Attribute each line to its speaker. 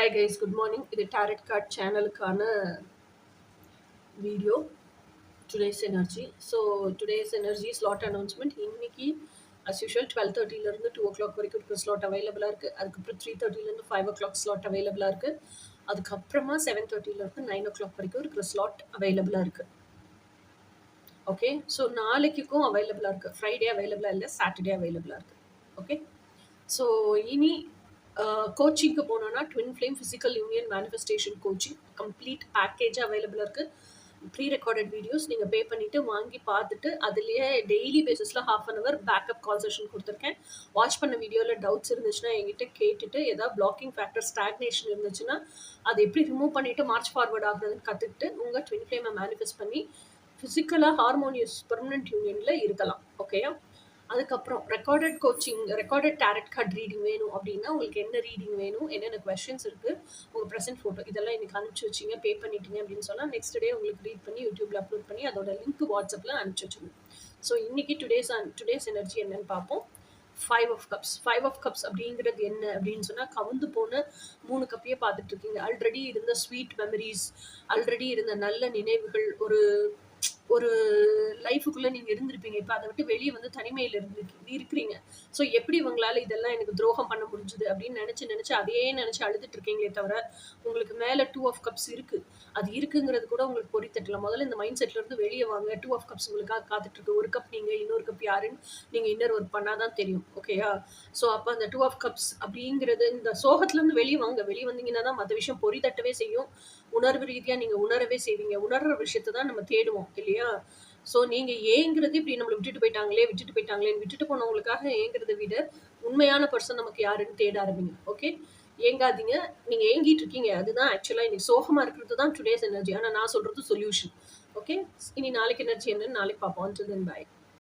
Speaker 1: Hi guys, good morning. இது tarot card சேனலுக்கான video. Today's energy. So today's energy slot announcement இன்னைக்கு as usual 12:30 2 o'clock வரைக்கும் இருக்கிற slot அவைலபிளாக இருக்குது. அதுக்கப்புறம் 3:30 5 o'clock ஸ்லாட் அவைலபிளாக இருக்குது. அதுக்கப்புறமா 7:30 9 o'clock வரைக்கும் இருக்கிற ஸ்லாட் அவைலபிளாக இருக்குது. ஓகே, ஸோ நாளைக்கும் அவைலபிளாக இருக்குது. ஃப்ரைடே அவைலபிளாக இல்லை, சாட்டர்டே அவைலபிளாக இருக்குது. ஓகே, ஸோ இனி கோச்சிங்க்கு போனோன்னா twin flame physical union manifestation coaching complete பேக்கேஜாக அவைலபிளாக இருக்குது. ப்ரீ ரெக்கார்டட் வீடியோஸ் நீங்கள் பே பண்ணிவிட்டு வாங்கி பார்த்துட்டு அதுலேயே டெய்லி பேசிஸில் ½ பேக்கப் கால் செஷன் கொடுத்துருக்கேன். வாட்ச் பண்ண வீடியோவில் டவுட்ஸ் இருந்துச்சுன்னா என்கிட்ட கேட்டுட்டு ஏதாவது பிளாக்கிங் ஃபேக்டர் ஸ்டாக்னேஷன் இருந்துச்சுன்னா அதை எப்படி ரிமூவ் பண்ணிவிட்டு மார்ச் ஃபார்வர்ட் ஆகுறதுன்னு கற்றுக்கிட்டு உங்கள் ட்வின் ஃப்ளேமை மேனிஃபெஸ்ட் பண்ணி ஃபிசிக்கலாக ஹார்மோனியஸ் பெர்மனன்ட் யூனியனில் இருக்கலாம். ஓகேயா? அதுக்கப்புறம் ரெக்கார்டட் டாரட் கார்ட் ரீடிங் வேணும் அப்படின்னா உங்களுக்கு என்ன ரீடிங் வேணும், என்னென்ன கொஸ்டின்ஸ் இருக்குது, உங்கள் ப்ரெசென்ட் ஃபோட்டோ இதெல்லாம் எனக்கு அனுப்பிச்சி வச்சிங்க, பே பண்ணிட்டீங்க அப்படின்னு சொன்னால் நெக்ஸ்ட் டே உங்களுக்கு ரீட் பண்ணி யூடியூப்பில் அப்லோட் பண்ணி அதோட லிங்க் வாட்ஸ்அப்பில் அனுப்பிச்சி வச்சுருங்க. ஸோ இன்றைக்கி டுடேஸ் எனர்ஜி என்னன்னு பார்ப்போம். 5 of cups அப்படிங்கிறது என்ன அப்படின்னு சொன்னால் கவுந்து போன 3 கப்பையே பார்த்துட்டு இருக்கீங்க. ஆல்ரெடி இருந்த ஸ்வீட் மெமரிஸ், ஆல்ரெடி இருந்த நல்ல நினைவுகள், ஒரு லைஃபுக்குள்ளே நீங்கள் இருந்திருப்பீங்க. இப்போ அதை விட்டு வெளியே வந்து தனிமையில் இருக்கிறீங்க. ஸோ எப்படி இவங்களால இதெல்லாம் எனக்கு துரோகம் பண்ண முடிஞ்சுது அப்படின்னு நினச்சி அதையே நினச்சி அழுதுட்டு இருக்கீங்களே தவிர உங்களுக்கு மேலே 2 of cups இருக்குது. அது இருக்குங்கிறது கூட உங்களுக்கு பொறித்தட்டலாம். முதல்ல இந்த மைண்ட் செட்லேருந்து வெளியே வாங்க. 2 of cups உங்களுக்காக காத்துட்ருக்கு. ஒரு கப் நீங்கள், இன்னொரு கப் யாருன்னு நீங்கள் இன்னர் ஒர்க் பண்ணால் தான் தெரியும். ஓகேயா? ஸோ அப்போ அந்த 2 of cups அப்படிங்கிறது இந்த சோகத்துலேருந்து வெளியே வாங்க. வெளியே வந்தீங்கன்னா தான் மற்ற விஷயம் பொறித்தட்டவே செய்யும். உணர்வு ரீதியாக நீங்கள் உணரவே செய்வீங்க. உணர்ற விஷயத்தை தான் நம்ம தேடுவோம் இல்லையா? ஸோ நீங்கள் ஏங்கிறது இப்படி நம்மளை விட்டுட்டு போயிட்டாங்களேன்னு விட்டுட்டு போனவங்களுக்காக ஏங்கிறத விட உண்மையான பர்சன் நமக்கு யாருன்னு தேட ஆரம்பிங்க. ஓகே, ஏங்காதீங்க. நீங்கள் ஏங்கிட்டு இருக்கீங்க, அதுதான் ஆக்சுவலாக இன்னைக்கு சோகமாக இருக்கிறது தான் டுடேஸ் எனர்ஜி. ஆனால் நான் சொல்கிறது சொல்யூஷன். ஓகே, இனி நாளைக்கு எனர்ஜி என்னன்னு நாளைக்கு பார்ப்போம். until then bye.